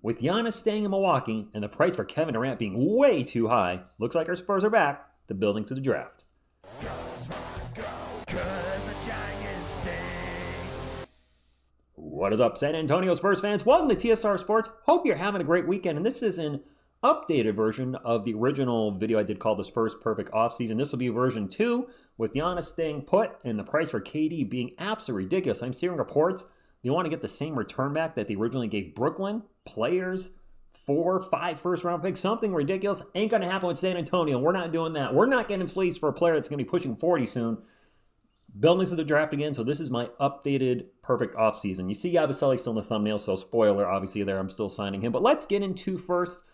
With Giannis staying in Milwaukee and the price for Kevin Durant being way too high, looks like our Spurs are back to building to the draft. What is up, San Antonio Spurs fans? Welcome to TSR Sports. Hope you're having a great weekend. And this is an updated version of the original video I did called the Spurs Perfect Offseason. This will be version 2 with Giannis staying put and the price for KD being absolutely ridiculous. I'm seeing reports they want to get the same return back that they originally gave Brooklyn, players, 4, 5 first-round picks, something ridiculous. Ain't going to happen with San Antonio. We're not doing that. We're not getting fleeced for a player that's going to be pushing 40 soon. Building to the draft again, so this is my updated perfect offseason. You see Yabusele still in the thumbnail, so spoiler, obviously there, I'm still signing him. But let's get into first,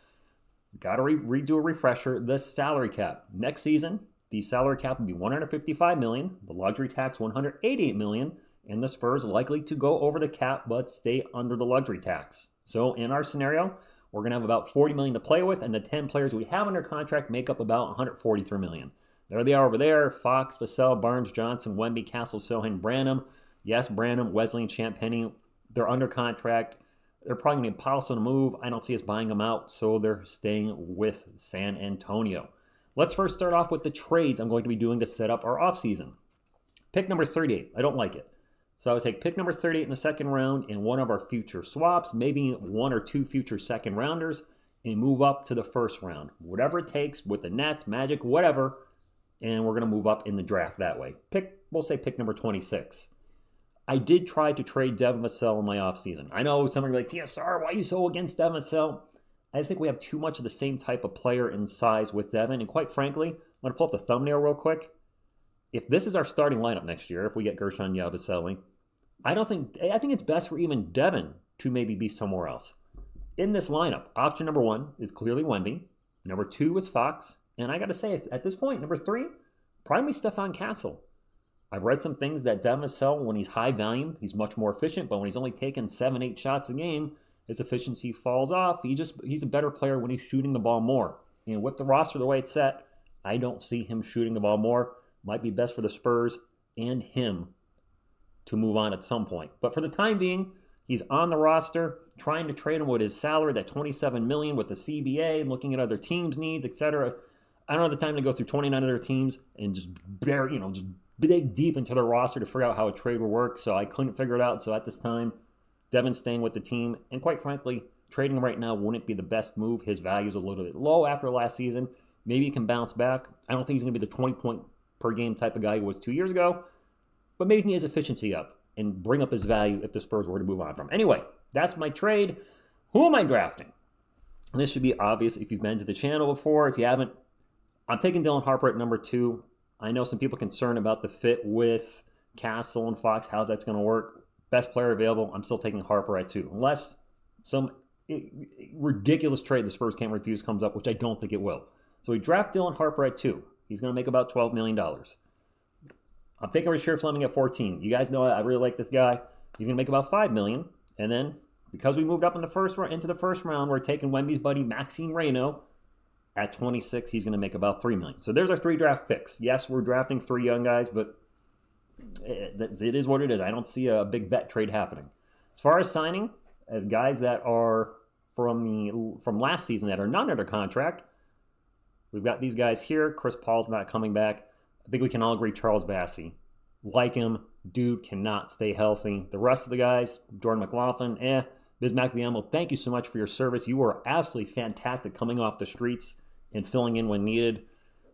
got to redo a refresher, the salary cap. Next season, the salary cap will be $155 million, the luxury tax $188 million, and the Spurs likely to go over the cap but stay under the luxury tax. So in our scenario, we're going to have about $40 million to play with, and the 10 players we have under contract make up about $143 million. There they are over there. Fox, Vassell, Barnes, Johnson, Wemby, Castle, Sohan, Branham. Yes, Branham, Wesley, and Champagnie. They're under contract. They're probably going to be impossible to move. I don't see us buying them out, so they're staying with San Antonio. Let's first start off with the trades I'm going to be doing to set up our offseason. Pick number 38. I don't like it. So I would take pick number 38 in the second round and one of our future swaps, maybe 1 or 2 future second rounders, and move up to the first round. Whatever it takes with the Nets, Magic, whatever. And we're going to move up in the draft that way. We'll say pick number 26. I did try to trade Devin Vassell in my offseason. I know some are like, TSR, why are you so against Devin Vassell? I think we have too much of the same type of player in size with Devin. And quite frankly, I'm going to pull up the thumbnail real quick. If this is our starting lineup next year, if we get Gershon Yabusele, I think it's best for even Devin to maybe be somewhere else. In this lineup, option number 1 is clearly Wemby. Number 2 is Fox. And I got to say, at this point, number 3, probably Stephon Castle. I've read some things that Devin Vassell, when he's high volume, he's much more efficient. But when he's only taking 7, 8 shots a game, his efficiency falls off. He's a better player when he's shooting the ball more. And with the roster the way it's set, I don't see him shooting the ball more. Might be best for the Spurs and him to move on at some point. But for the time being, he's on the roster, trying to trade him with his salary, that $27 million with the CBA, and looking at other teams' needs, etc. I don't have the time to go through 29 other teams and just dig deep into their roster to figure out how a trade will work. So I couldn't figure it out. So at this time, Devin's staying with the team. And quite frankly, trading him right now wouldn't be the best move. His value is a little bit low after last season. Maybe he can bounce back. I don't think he's going to be the 20-point per game type of guy he was 2 years ago. But maybe he can get his efficiency up and bring up his value if the Spurs were to move on from him. Anyway, that's my trade. Who am I drafting? And this should be obvious if you've been to the channel before. If you haven't, I'm taking Dylan Harper at number 2. I know some people are concerned about the fit with Castle and Fox. How's that's going to work? Best player available. I'm still taking Harper at 2. Unless some ridiculous trade the Spurs can't refuse comes up, which I don't think it will. So we draft Dylan Harper at 2. He's going to make about $12 million. I'm taking Rasheer Fleming at 14. You guys know I really like this guy. He's going to make about $5 million. And then, because we moved up into the first round, we're taking Wemby's buddy Maxime Reynaud. At 26, he's going to make about $3 million. So there's our 3 draft picks. Yes, we're drafting 3 young guys, but it is what it is. I don't see a big vet trade happening. As far as signing, as guys that are from last season that are not under contract, we've got these guys here. Chris Paul's not coming back. I think we can all agree Charles Bassey. Like him, dude cannot stay healthy. The rest of the guys, Jordan McLaughlin, Bismack Biyombo, thank you so much for your service. You were absolutely fantastic coming off the streets and filling in when needed.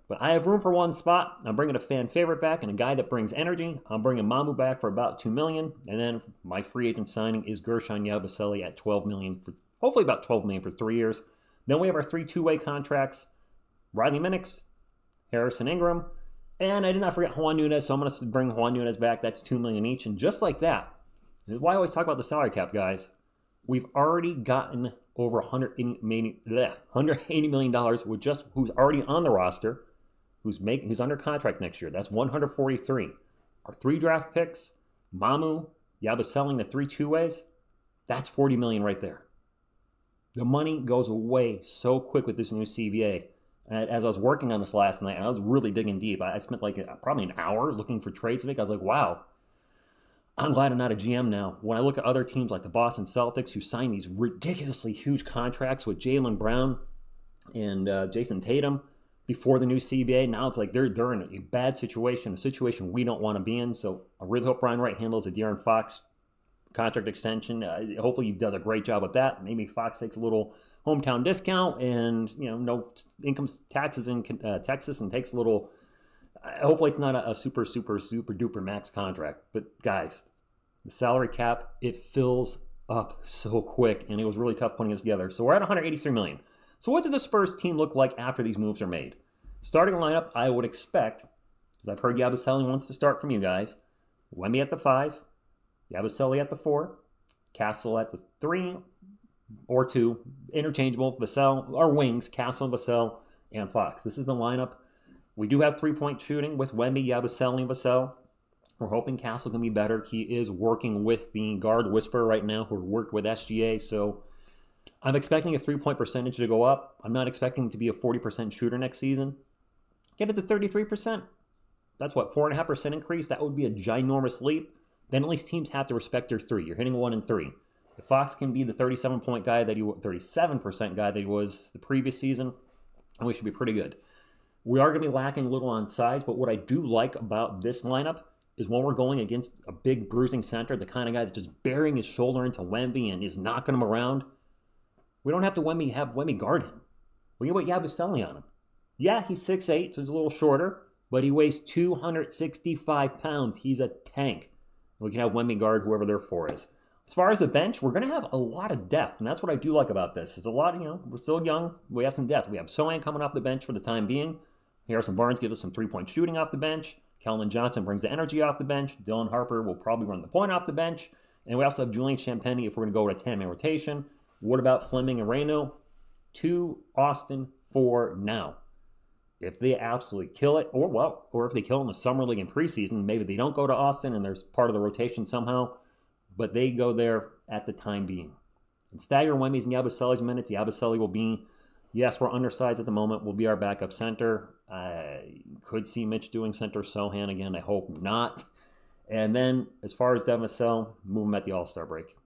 But I have room for one spot. I'm bringing a fan favorite back and a guy that brings energy. I'm bringing Mamu back for about $2 million. And then my free agent signing is Gershon Yabusele at $12 million, for hopefully about $12 million for 3 years. Then we have our 3 two-way contracts. Riley Minix, Harrison Ingram, and I did not forget Juan Nunez, so I'm going to bring Juan Nunez back. That's $2 million each. And just like that, this is why I always talk about the salary cap, guys. We've already gotten over $180 million with just who's already on the roster, who's under contract next year. That's 143. Our 3 draft picks, Mamu, Yabusele, the 3 two-ways, that's $40 million right there. The money goes away so quick with this new CBA. And as I was working on this last night, and I was really digging deep, I spent probably an hour looking for trades to make. I was like, wow, I'm glad I'm not a GM now. When I look at other teams like the Boston Celtics who signed these ridiculously huge contracts with Jaylen Brown and Jason Tatum before the new CBA, now it's like they're in a bad situation, a situation we don't want to be in. So I really hope Brian Wright handles the De'Aaron Fox contract extension. Hopefully he does a great job with that. Maybe Fox takes a little hometown discount and no income taxes in Texas and takes a little. Hopefully it's not a super duper max contract. But guys, the salary cap, it fills up so quick, and it was really tough putting this together. So we're at $183 million. So what does the Spurs team look like after these moves are made? Starting lineup, I would expect, because I've heard Yabusele wants to start from you guys, Wemby at the 5, Yabusele at the 4, Castle at the 3 or 2, interchangeable, Vassell, or wings, Castle, Vassell, and Fox. This is the lineup. We do have three-point shooting with Wemby, Yabusele, and Vassell. We're hoping Castle can be better. He is working with the guard whisperer right now who worked with SGA, so I'm expecting his three-point percentage to go up. I'm not expecting him to be a 40% shooter next season. Get it to 33%. That's what, 4.5% increase? That would be a ginormous leap. Then at least teams have to respect their 3. You're hitting 1 and 3. If Fox can be the 37% guy that he was the previous season, we should be pretty good. We are going to be lacking a little on size, but what I do like about this lineup is when we're going against a big bruising center, the kind of guy that's just burying his shoulder into Wemby and is knocking him around, we don't have to have Wemby guard him. We can put Yabusele on him. Yeah, he's 6'8", so he's a little shorter, but he weighs 265 pounds. He's a tank. We can have Wemby guard whoever their 4 is. As far as the bench, we're going to have a lot of depth, and that's what I do like about this. It's a lot, we're still young. We have some depth. We have Sohan coming off the bench for the time being. Harrison Barnes gives us some three-point shooting off the bench. Kelvin Johnson brings the energy off the bench. Dylan Harper will probably run the point off the bench. And we also have Julian Champagnie if we're going to go with a 10-man rotation. What about Fleming and Reyno? 2, Austin, 4 now. If they absolutely kill it, or if they kill in the summer league and preseason, maybe they don't go to Austin and there's part of the rotation somehow, but they go there at the time being. And stagger Wemby's and Yabusele's minutes. Yabusele will be, yes, we're undersized at the moment, will be our backup center. Could see Mitch doing center Sohan again. I hope not. And then as far as Devin Vassell, move him at the All-Star break.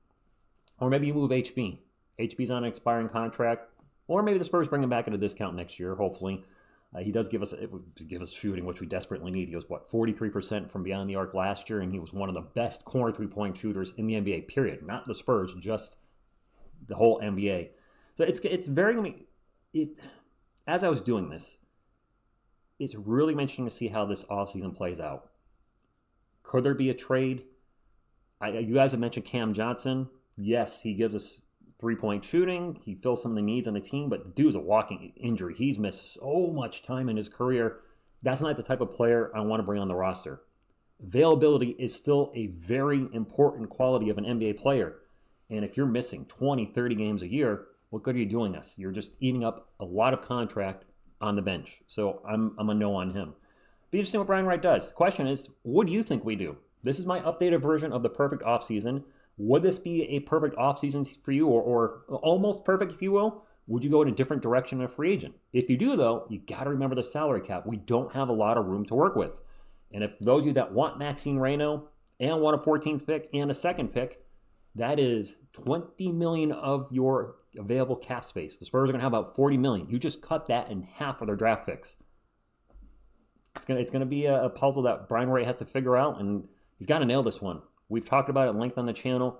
Or maybe you move HB. HB's on an expiring contract. Or maybe the Spurs bring him back at a discount next year, hopefully. He does give us shooting, which we desperately need. He was, 43% from beyond the arc last year, and he was one of the best corner three-point shooters in the NBA, period. Not the Spurs, just the whole NBA. So it's very, as I was doing this, it's really interesting to see how this offseason plays out. Could there be a trade? You guys have mentioned Cam Johnson. Yes, he gives us three-point shooting. He fills some of the needs on the team, but the dude's a walking injury. He's missed so much time in his career. That's not the type of player I want to bring on the roster. Availability is still a very important quality of an NBA player. And if you're missing 20, 30 games a year, what good are you doing this? You're just eating up a lot of contract on the bench. So I'm a no on him. Be interesting what Brian Wright does. The question is, what do you think we do? This is my updated version of the perfect offseason. Would this be a perfect offseason for you, or almost perfect, if you will? Would you go in a different direction than a free agent? If you do, though, you got to remember the salary cap. We don't have a lot of room to work with. And if those of you that want Maxine Reyno and want a 14th pick and a second pick, that is $20 million of your available cap space. The Spurs are going to have about $40 million. You just cut that in half of their draft picks. It's going to be a puzzle that Brian Wright has to figure out, and he's got to nail this one. We've talked about it at length on the channel.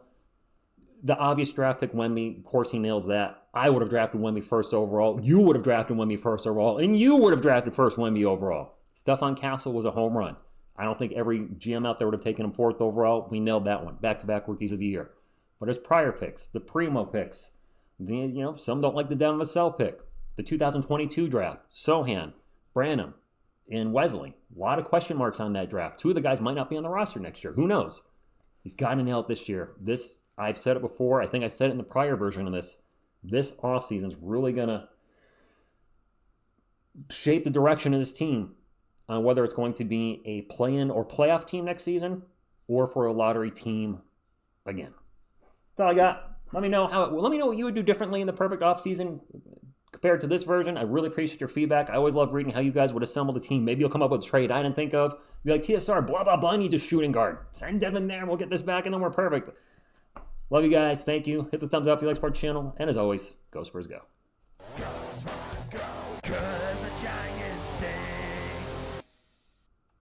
The obvious draft pick, Wemby, of course he nails that. I would have drafted Wemby first overall. You would have drafted Wemby first overall. And you would have drafted first Wemby overall. Stephon Castle was a home run. I don't think every GM out there would have taken him fourth overall. We nailed that one. Back-to-back rookies of the year. But his prior picks, the Primo picks, some don't like the Devin Vassell pick. The 2022 draft, Sohan, Branham, and Wesley. A lot of question marks on that draft. 2 of the guys might not be on the roster next year. Who knows? He's got to nail it this year. I've said it before. I think I said it in the prior version of this. This offseason is really going to shape the direction of this team on whether it's going to be a play-in or playoff team next season or for a lottery team again. That's all I got. Let me know what you would do differently in the perfect offseason compared to this version. I really appreciate your feedback. I always love reading how you guys would assemble the team. Maybe you'll come up with a trade I didn't think of. Be like, TSR, blah, blah, blah, needs a shooting guard. Send Devin there, we'll get this back, and then we're perfect. Love you guys. Thank you. Hit the thumbs up if you like Sports Channel. And as always, go Spurs, go.